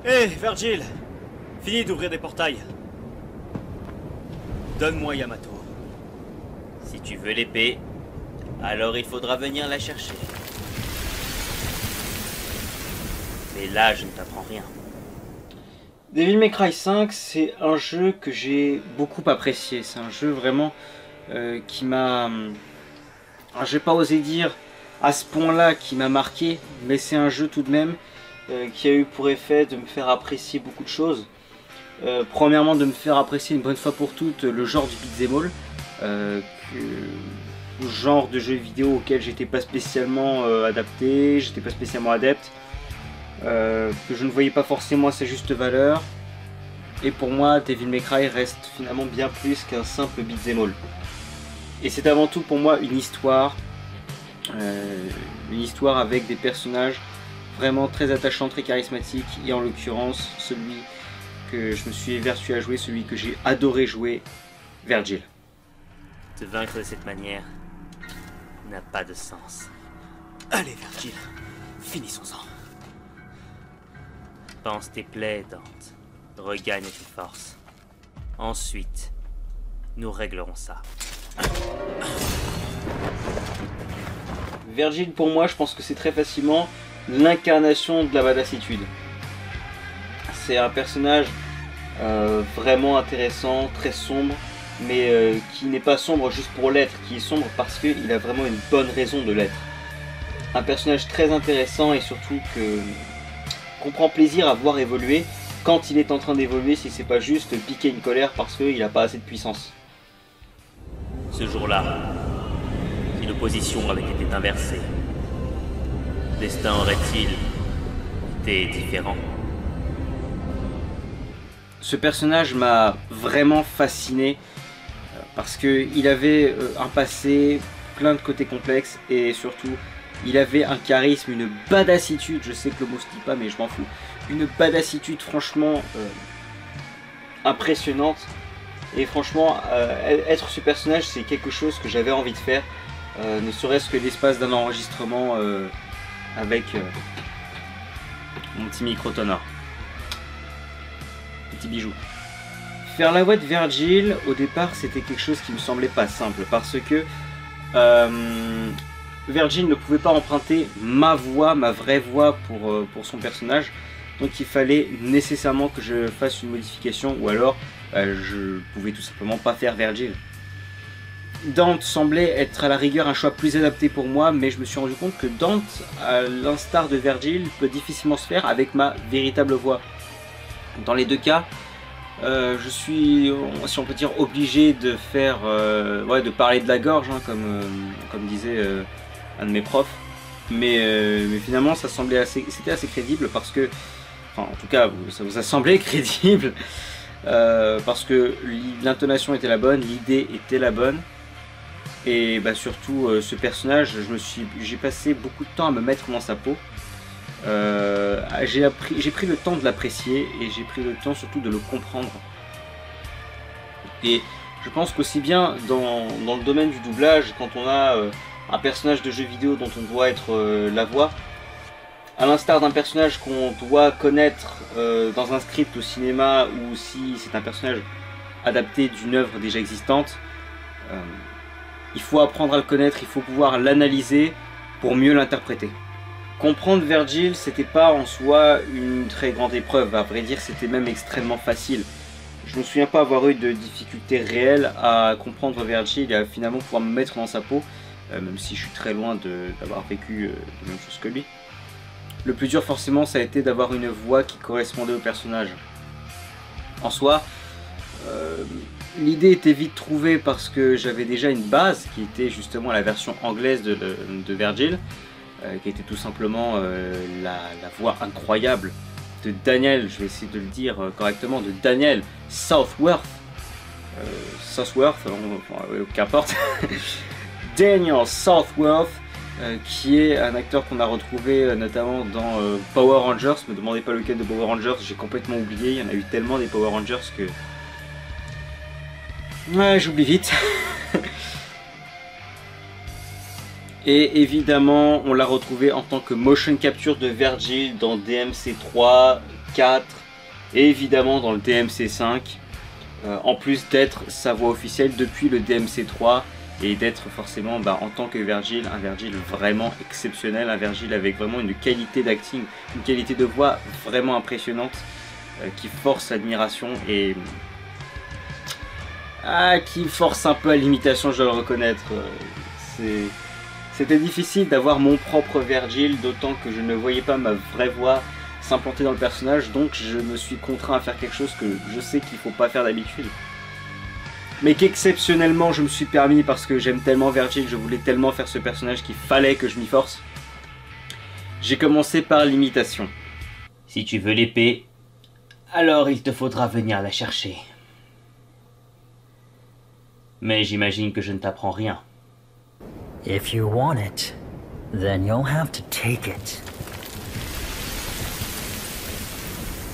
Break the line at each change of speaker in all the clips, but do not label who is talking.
Hé, Virgil! Fini d'ouvrir des portails. Donne-moi Yamato.
Si tu veux l'épée, alors il faudra venir la chercher. Mais là, je ne t'apprends rien.
Devil May Cry 5, c'est un jeu que j'ai beaucoup apprécié. C'est un jeu vraiment qui m'a... J'ai pas osé dire à ce point-là qui m'a marqué, mais c'est un jeu tout de même qui a eu pour effet de me faire apprécier beaucoup de choses. Premièrement, de me faire apprécier une bonne fois pour toutes le genre du beat'em all, le genre de jeu vidéo auquel j'étais pas spécialement adapté, j'étais pas spécialement adepte, que je ne voyais pas forcément à sa juste valeur. Et pour moi, Devil May Cry reste finalement bien plus qu'un simple beat'em all. Et c'est avant tout pour moi une histoire avec des personnages vraiment très attachants, très charismatiques, et en l'occurrence celui que je me suis évertué à jouer, celui que j'ai adoré jouer, Virgil.
Te vaincre de cette manière n'a pas de sens.
Allez, Virgil, finissons-en.
Pense tes plaies, Dante. Regagne tes forces. Ensuite, nous réglerons ça.
Virgil, pour moi, je pense que c'est très facilement l'incarnation de la badassitude. C'est un personnage vraiment intéressant, très sombre, mais qui n'est pas sombre juste pour l'être, qui est sombre parce qu'il a vraiment une bonne raison de l'être. Un personnage très intéressant et surtout qu'on prend plaisir à voir évoluer quand il est en train d'évoluer, si c'est pas juste piquer une colère parce qu'il n'a pas assez de puissance.
Ce jour-là, si l'opposition avait été inversée, le destin aurait-il été différent?
Ce personnage m'a vraiment fasciné parce qu'il avait un passé plein de côtés complexes et surtout il avait un charisme, une badassitude, je sais que le mot se dit pas mais je m'en fous, une badassitude franchement impressionnante. Et franchement, être ce personnage, c'est quelque chose que j'avais envie de faire, ne serait-ce que l'espace d'un enregistrement avec mon petit micro-tonor. Petit bijou. Faire la voix de Virgil, au départ, c'était quelque chose qui me semblait pas simple, parce que Virgil ne pouvait pas emprunter ma voix, ma vraie voix pour son personnage, donc il fallait nécessairement que je fasse une modification, ou alors je pouvais tout simplement pas faire Virgil. Dante semblait être à la rigueur un choix plus adapté pour moi, mais je me suis rendu compte que Dante, à l'instar de Virgil, peut difficilement se faire avec ma véritable voix. Dans les deux cas, je suis, si on peut dire, obligé de faire, de parler de la gorge, hein, comme disait un de mes profs. Mais finalement, ça semblait c'était assez crédible parce que, enfin, en tout cas, ça vous a semblé crédible. Parce que l'intonation était la bonne, l'idée était la bonne, et bah surtout ce personnage, j'ai passé beaucoup de temps à me mettre dans sa peau. J'ai pris le temps de l'apprécier et j'ai pris le temps surtout de le comprendre. Et je pense qu'aussi bien dans le domaine du doublage, quand on a un personnage de jeu vidéo dont on doit être la voix, à l'instar d'un personnage qu'on doit connaître dans un script au cinéma ou si c'est un personnage adapté d'une œuvre déjà existante, il faut apprendre à le connaître, il faut pouvoir l'analyser pour mieux l'interpréter. Comprendre Virgil, c'était pas en soi une très grande épreuve, à vrai dire c'était même extrêmement facile. Je me souviens pas avoir eu de difficultés réelles à comprendre Virgil et à finalement pouvoir me mettre dans sa peau, même si je suis très loin d'avoir vécu la même chose que lui. Le plus dur forcément ça a été d'avoir une voix qui correspondait au personnage. En soi, l'idée était vite trouvée parce que j'avais déjà une base qui était justement la version anglaise de Virgil, qui était tout simplement la voix incroyable de Daniel, je vais essayer de le dire correctement, de Daniel Southworth, qu'importe, Daniel Southworth, qui est un acteur qu'on a retrouvé notamment dans Power Rangers. Me demandez pas lequel de Power Rangers, j'ai complètement oublié, il y en a eu tellement des Power Rangers que... Ouais, j'oublie vite. Et évidemment, on l'a retrouvé en tant que motion capture de Virgil dans DMC3, 4 et évidemment dans le DMC 5, en plus d'être sa voix officielle depuis le DMC 3 et d'être forcément en tant que Vergil, un Vergil vraiment exceptionnel, un Vergil avec vraiment une qualité d'acting, une qualité de voix vraiment impressionnante qui force l'admiration et qui force un peu à l'imitation, je dois le reconnaître. C'était difficile d'avoir mon propre Vergil, d'autant que je ne voyais pas ma vraie voix s'implanter dans le personnage, donc je me suis contraint à faire quelque chose que je sais qu'il ne faut pas faire d'habitude. Mais qu'exceptionnellement je me suis permis parce que j'aime tellement Vergil, je voulais tellement faire ce personnage qu'il fallait que je m'y force. J'ai commencé par l'imitation.
Si tu veux l'épée, alors il te faudra venir la chercher. Mais j'imagine que je ne t'apprends rien.
If you want it, then you'll have to take it.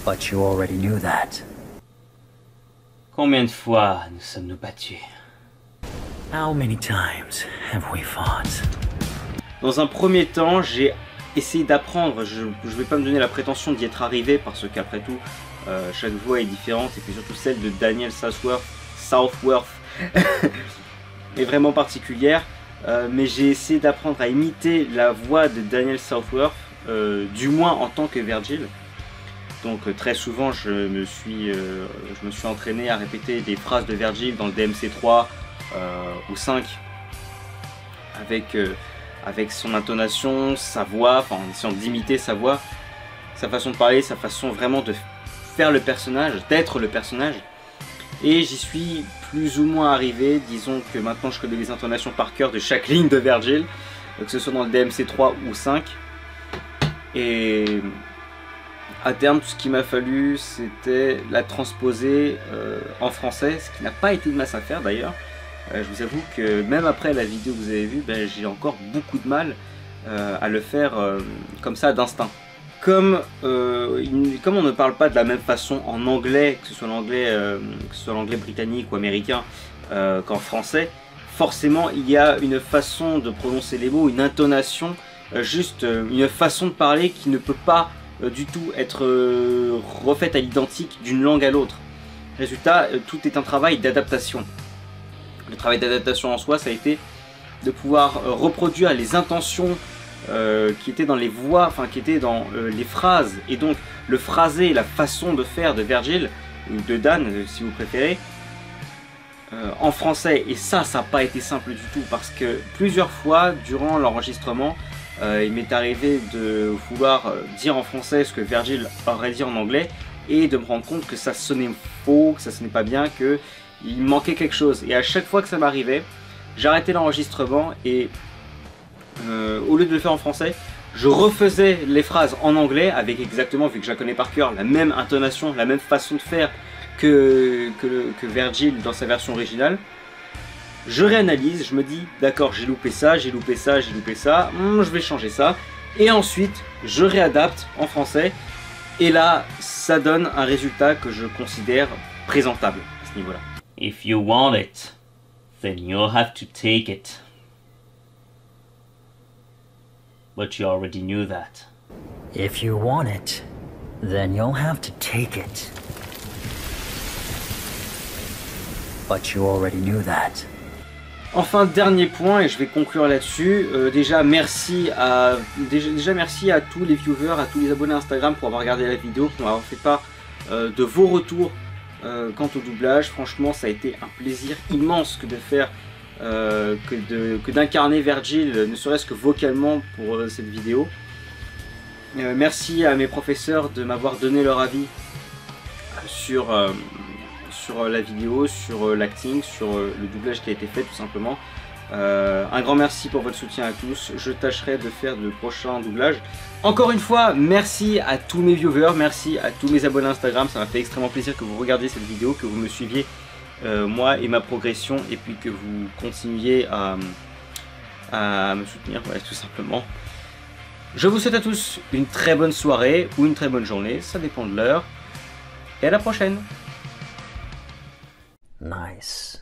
But you already knew that.
Combien de fois nous sommes-nous battus?
How many times have we fought?
Dans un premier temps, j'ai essayé d'apprendre. Je ne vais pas me donner la prétention d'y être arrivé parce qu'après tout, chaque voix est différente et puis surtout celle de Daniel Southworth est vraiment particulière. Mais j'ai essayé d'apprendre à imiter la voix de Daniel Southworth, du moins en tant que Vergil. Donc très souvent je me suis entraîné à répéter des phrases de Vergil dans le DMC 3 ou 5 avec son intonation, sa voix, enfin en essayant d'imiter sa voix, sa façon de parler, sa façon vraiment de faire le personnage, d'être le personnage. Et j'y suis plus ou moins arrivé, disons que maintenant je connais les intonations par cœur de chaque ligne de Vergil, que ce soit dans le DMC 3 ou 5. Et à terme, tout ce qu'il m'a fallu, c'était la transposer en français, ce qui n'a pas été de masse à faire d'ailleurs. Je vous avoue que même après la vidéo que vous avez vue, j'ai encore beaucoup de mal à le faire comme ça d'instinct. Comme on ne parle pas de la même façon en anglais, que ce soit l'anglais britannique ou américain qu'en français, forcément il y a une façon de prononcer les mots, une intonation, une façon de parler qui ne peut pas du tout être refaite à l'identique d'une langue à l'autre. Résultat, tout est un travail d'adaptation. Le travail d'adaptation en soi, ça a été de pouvoir reproduire les intentions qui étaient dans les voix, enfin qui étaient dans les phrases, et donc le phrasé, la façon de faire de Vergil, ou de Dan si vous préférez, en français. Et ça n'a pas été simple du tout, parce que plusieurs fois durant l'enregistrement, il m'est arrivé de vouloir dire en français ce que Vergil aurait dit en anglais et de me rendre compte que ça sonnait faux, que ça sonnait pas bien, qu'il manquait quelque chose. Et à chaque fois que ça m'arrivait, j'arrêtais l'enregistrement et au lieu de le faire en français, je refaisais les phrases en anglais avec exactement, vu que je la connais par cœur, la même intonation, la même façon de faire que Vergil dans sa version originale. Je réanalyse, je me dis d'accord, j'ai loupé ça, j'ai loupé ça, j'ai loupé ça, je vais changer ça. Et ensuite, je réadapte en français. Et là, ça donne un résultat que je considère présentable à ce niveau-là.
If you want it, then you'll have to take it. But you already knew that.
If you want it, then you'll have to take it. But you already knew that.
Enfin, dernier point, et je vais conclure là-dessus. Déjà merci à tous les viewers, à tous les abonnés Instagram pour avoir regardé la vidéo, pour m'avoir fait part de vos retours quant au doublage. Franchement, ça a été un plaisir immense que de faire, que d'incarner Vergil, ne serait-ce que vocalement pour cette vidéo. Merci à mes professeurs de m'avoir donné leur avis sur la vidéo, sur l'acting, sur le doublage qui a été fait tout simplement. Un grand merci pour votre soutien à tous. Je tâcherai de faire de prochains doublages. Encore une fois, merci à tous mes viewers, merci à tous mes abonnés Instagram. Ça m'a fait extrêmement plaisir que vous regardiez cette vidéo, que vous me suiviez, moi et ma progression, et puis que vous continuiez à me soutenir, ouais, tout simplement. Je vous souhaite à tous une très bonne soirée ou une très bonne journée, ça dépend de l'heure. Et à la prochaine!
Nice.